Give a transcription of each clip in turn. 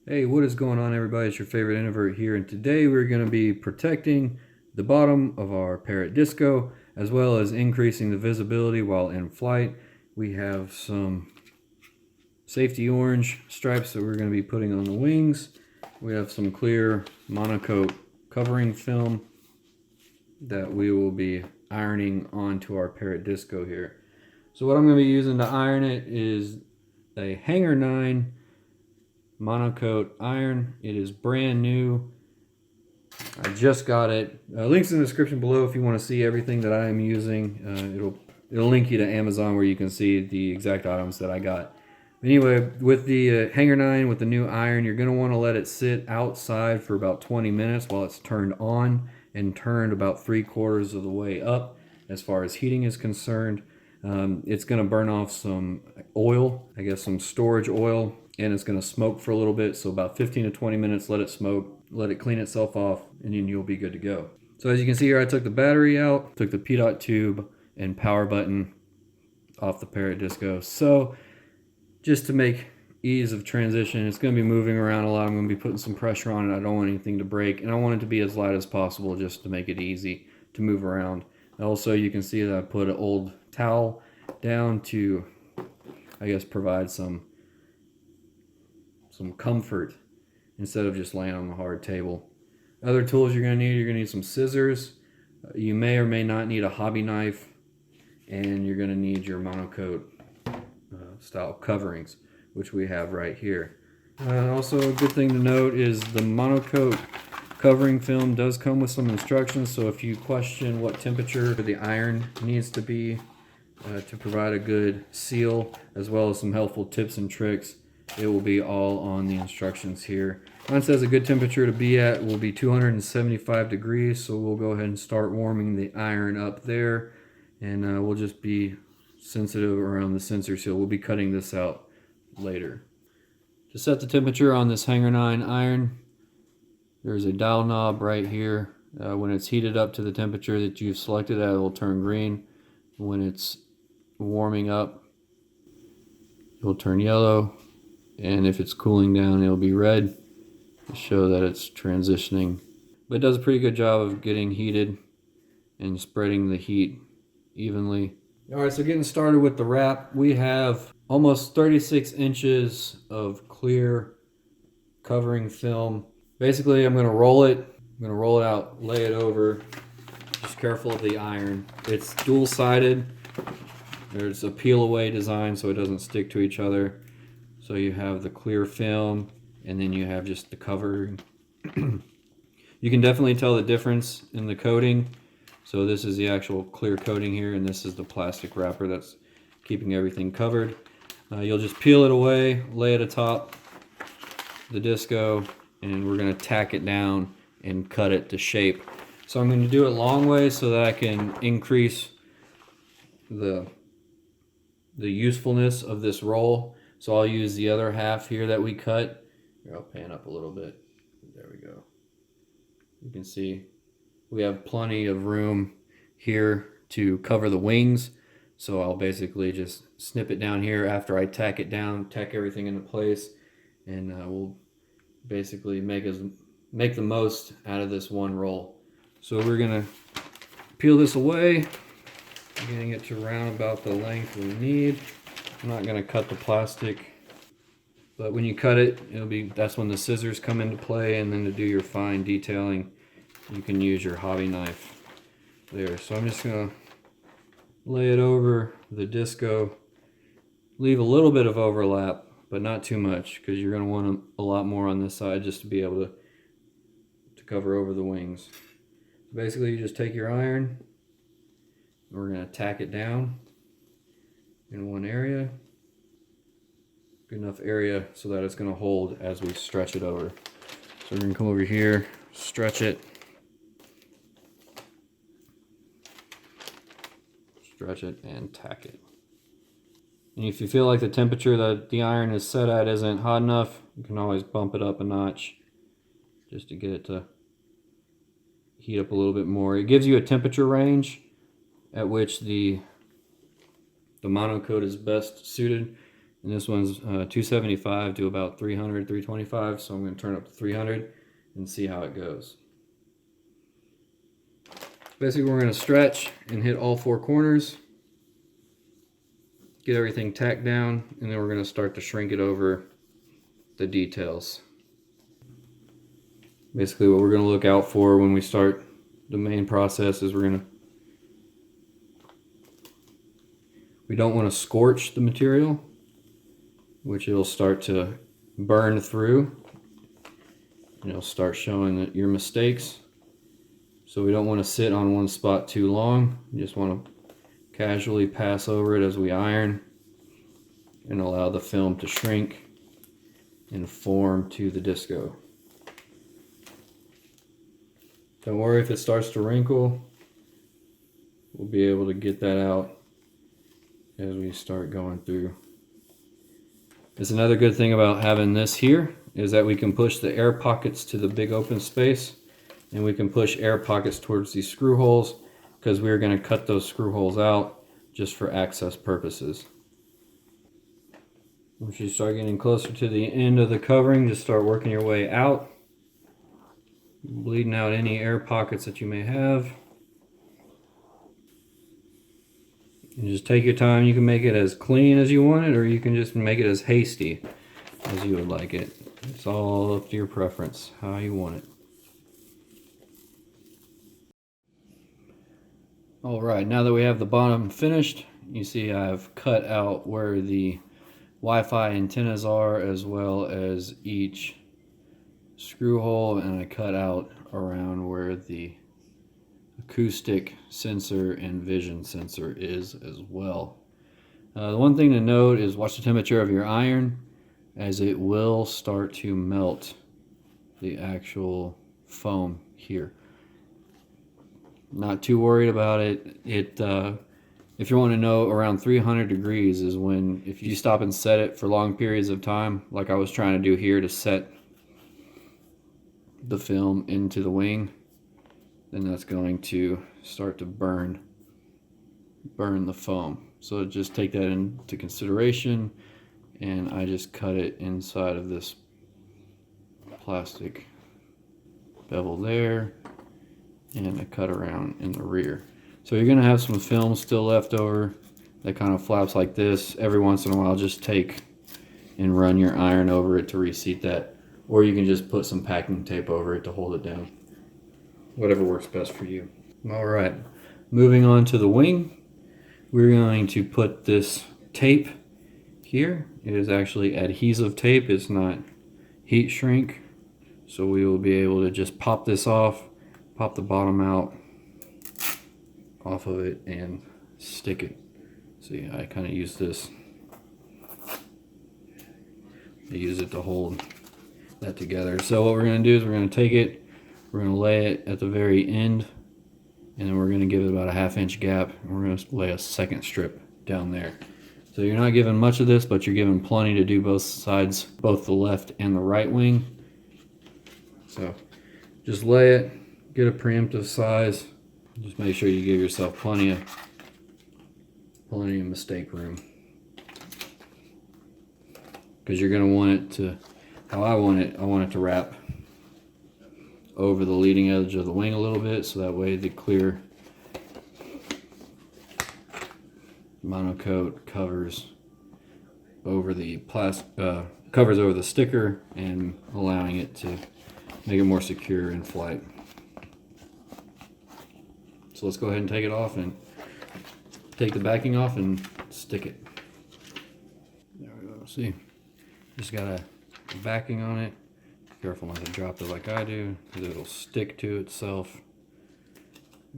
Hey, what is going on, everybody? It's your favorite Introvert here, and today we're going to be protecting the bottom of our Parrot Disco as well as increasing the visibility while in flight. We have some safety orange stripes that we're going to be putting on the wings. We have some clear monocoat covering film that we will be ironing onto our Parrot Disco here. So what I'm going to be using to iron it is a Hanger 9 monocoat iron. It is brand new. I just got it. Links in the description below if you want to see everything that I am using. It'll link you to Amazon where you can see the exact items that I got. Anyway, with the Hanger 9 with the new iron, you're going to want to let it sit outside for about 20 minutes while it's turned on and turned about 3/4 of the way up as far as heating is concerned. It's going to burn off some oil, I guess some storage oil, and it's going to smoke for a little bit. So about 15 to 20 minutes, let it smoke, let it clean itself off, and then you'll be good to go. So as you can see here, I took the battery out, took the P-dot tube and power button off the Parrot Disco. So just to make ease of transition, it's going to be moving around a lot. I'm going to be putting some pressure on it. I don't want anything to break, and I want it to be as light as possible just to make it easy to move around. Also, you can see that I put an old towel down to, I guess, provide some comfort instead of just laying on the hard table. Other tools you're going to need some scissors. You may or may not need a hobby knife, and you're going to need your monocoat style coverings, which we have right here. Also, a good thing to note is the monocoat covering film does come with some instructions, so if you question what temperature the iron needs to be to provide a good seal, as well as some helpful tips and tricks, it will be all on the instructions here. Mine says a good temperature to be at will be 275 degrees, so we'll go ahead and start warming the iron up there, and we'll just be sensitive around the sensor seal. We'll be cutting this out later. To set the temperature on this Hanger 9 iron, there's a dial knob right here. When it's heated up to the temperature that you've selected at, it will turn green. When it's warming up, it will turn yellow. And if it's cooling down, it'll be red to show that it's transitioning. But it does a pretty good job of getting heated and spreading the heat evenly. Alright, so getting started with the wrap, we have almost 36 inches of clear covering film. Basically, I'm going to roll it. I'm going to roll it out, lay it over. Just careful of the iron. It's dual-sided. There's a peel-away design so it doesn't stick to each other. So you have the clear film, and then you have just the covering. You can definitely tell the difference in the coating. So this is the actual clear coating here, and this is the plastic wrapper that's keeping everything covered. You'll just peel it away, lay it atop the disco, and we're going to tack it down and cut it to shape. So I'm going to do it long way so that I can increase the usefulness of this roll. So I'll use the other half here that we cut. Here, I'll pan up a little bit. There we go. You can see we have plenty of room here to cover the wings. So I'll basically just snip it down here after I tack it down, tack everything into place, and we'll basically make the most out of this one roll. So we're gonna peel this away, getting it to round about the length we need. I'm not gonna cut the plastic, but when you cut it, that's when the scissors come into play, and then to do your fine detailing, you can use your hobby knife there. So I'm just gonna lay it over the disco, leave a little bit of overlap, but not too much, because you're going to want a lot more on this side just to be able to cover over the wings. So basically, you just take your iron, and we're going to tack it down in one area, good enough area so that it's going to hold as we stretch it over. So we're going to come over here, stretch it, and tack it. And if you feel like the temperature that the iron is set at isn't hot enough, you can always bump it up a notch just to get it to heat up a little bit more. It gives you a temperature range at which the monocoat is best suited. And this one's 275 to about 300, 325. So I'm going to turn up to 300 and see how it goes. Basically, we're going to stretch and hit all 4 corners, get everything tacked down, and then we're going to start to shrink it over the details. Basically, what we're going to look out for when we start the main process is we don't want to scorch the material, which it'll start to burn through. And it'll start showing your mistakes. So we don't want to sit on one spot too long. You just want to casually pass over it as we iron and allow the film to shrink and form to the disco. Don't worry if it starts to wrinkle. We'll be able to get that out as we start going through. It's another good thing about having this here is that we can push the air pockets to the big open space, and we can push air pockets towards these screw holes because we're going to cut those screw holes out just for access purposes. Once you start getting closer to the end of the covering, just start working your way out, bleeding out any air pockets that you may have. And just take your time. You can make it as clean as you want it, or you can just make it as hasty as you would like it. It's all up to your preference, how you want it. Alright, now that we have the bottom finished, you see I've cut out where the Wi-Fi antennas are, as well as each screw hole, and I cut out around where the acoustic sensor and vision sensor is as well. The one thing to note is watch the temperature of your iron, as it will start to melt the actual foam here. Not too worried about it. If you want to know, around 300 degrees is when, if you stop and set it for long periods of time, like I was trying to do here to set the film into the wing, then that's going to start to burn the foam. So just take that into consideration, and I just cut it inside of this plastic bevel there, and I cut around in the rear. So you're gonna have some film still left over that kind of flaps like this. Every once in a while, just take and run your iron over it to reseat that, or you can just put some packing tape over it to hold it down. Whatever works best for you. All right, moving on to the wing. We're going to put this tape here. It is actually adhesive tape, it's not heat shrink. So we will be able to just pop this off, pop the bottom out off of it, and stick it. See, I kind of use this. I use it to hold that together. So what we're going to do is we're going to take it, we're going to lay it at the very end, and then we're going to give it about a 1/2 inch gap, and we're going to lay a second strip down there. So you're not giving much of this, but you're giving plenty to do both sides, both the left and the right wing. So just lay it, get a preemptive size. Just make sure you give yourself plenty of mistake room, because you're going to want it to, how I want it to wrap over the leading edge of the wing a little bit, so that way the clear monocoat covers over the covers over the sticker, and allowing it to make it more secure in flight. So let's go ahead and take it off, and take the backing off and stick it. There we go. See, just got a backing on it. Careful not to drop it like I do, because it'll stick to itself.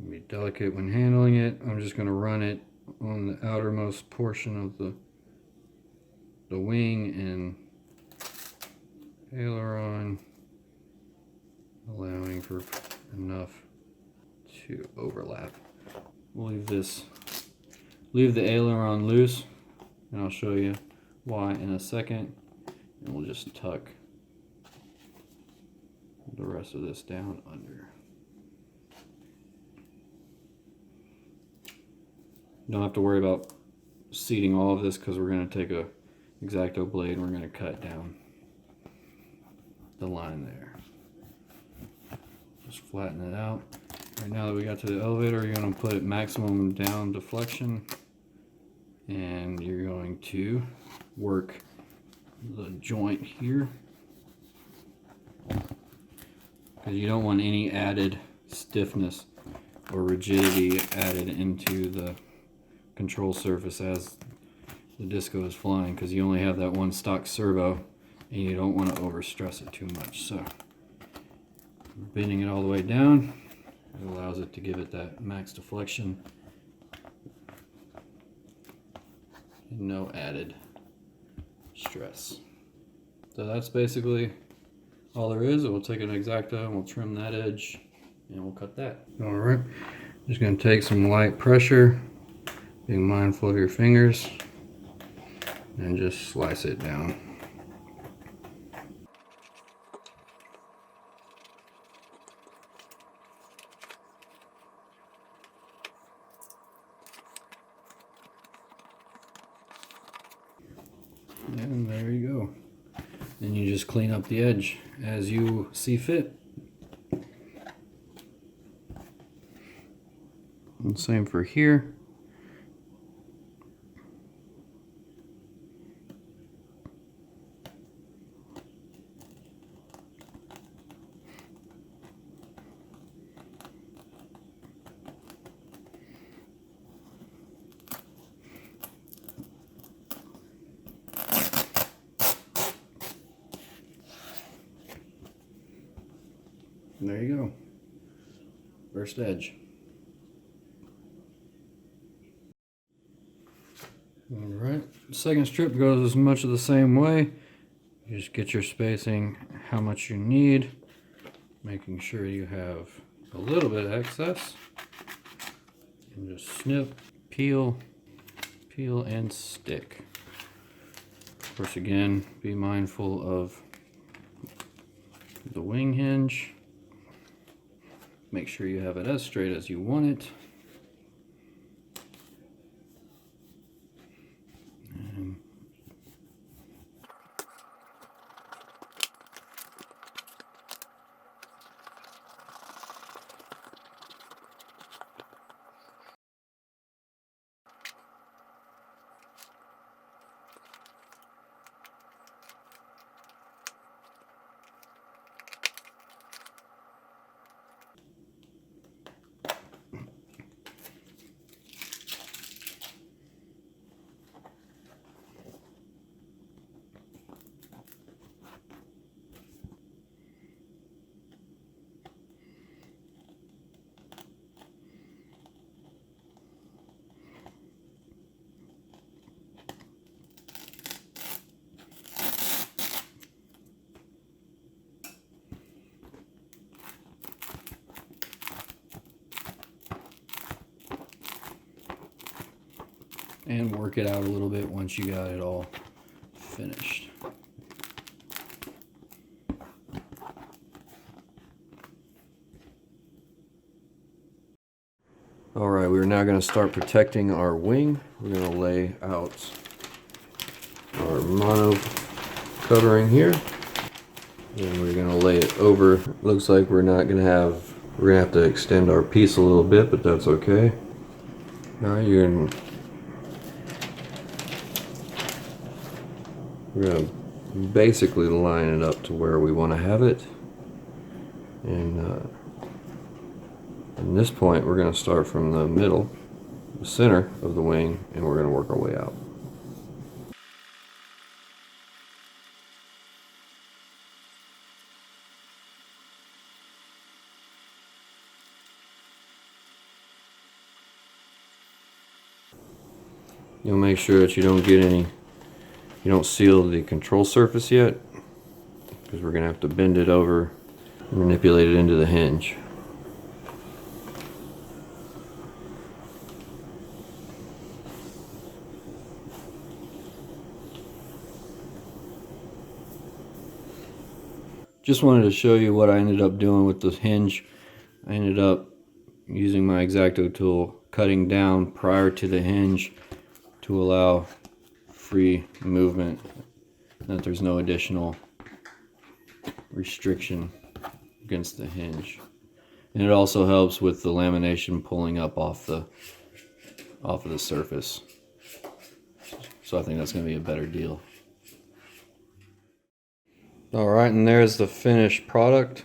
Be delicate when handling it. I'm just going to run it on the outermost portion of the wing and aileron, allowing for enough to overlap. We'll leave the aileron loose, and I'll show you why in a second, and we'll just tuck the rest of this down under. Don't have to worry about seating all of this, because we're going to take a X-Acto blade, and we're going to cut down the line there. Just flatten it out. Right now that we got to the elevator, you're going to put maximum down deflection, and you're going to work the joint here, because you don't want any added stiffness or rigidity added into the control surface as the disco is flying, because you only have that one stock servo and you don't want to overstress it too much. So bending it all the way down, it allows it to give it that max deflection and no added stress. So that's basically all there is. We'll take an X-Acto and we'll trim that edge and we'll cut that. All right, just going to take some light pressure, being mindful of your fingers, and just slice it down. And there you go. Then you just clean up the edge as you see fit. And same for here. And there you go. First edge. Alright, second strip goes as much of the same way. You just get your spacing how much you need, making sure you have a little bit of excess. And just snip, peel, peel and stick. Of course, again, be mindful of the wing hinge. Make sure you have it as straight as you want it. And work it out a little bit once you got it all finished. Alright, we're now going to start protecting our wing. We're going to lay out our mono covering here. And we're going to lay it over. Looks like we're going to have to extend our piece a little bit, but that's okay. Alright, we're going to basically line it up to where we want to have it. And at this point, we're going to start from the middle, the center of the wing, and we're going to work our way out. You'll make sure that you don't seal the control surface yet, because we're going to have to bend it over and manipulate it into the hinge. Just wanted to show you what I ended up doing with the hinge. I ended up using my X-Acto tool, cutting down prior to the hinge to allow free movement, that there's no additional restriction against the hinge. And it also helps with the lamination pulling up off of the surface. So I think that's going to be a better deal. Alright, and there's the finished product.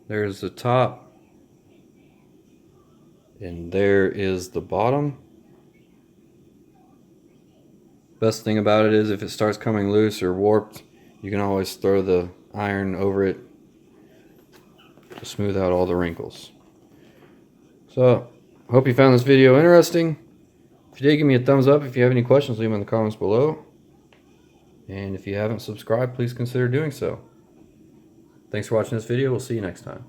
There's the top. And there is the bottom. Best thing about it is if it starts coming loose or warped, you can always throw the iron over it to smooth out all the wrinkles. So, hope you found this video interesting. If you did, give me a thumbs up. If you have any questions, leave them in the comments below. And if you haven't subscribed, please consider doing so. Thanks for watching this video. We'll see you next time.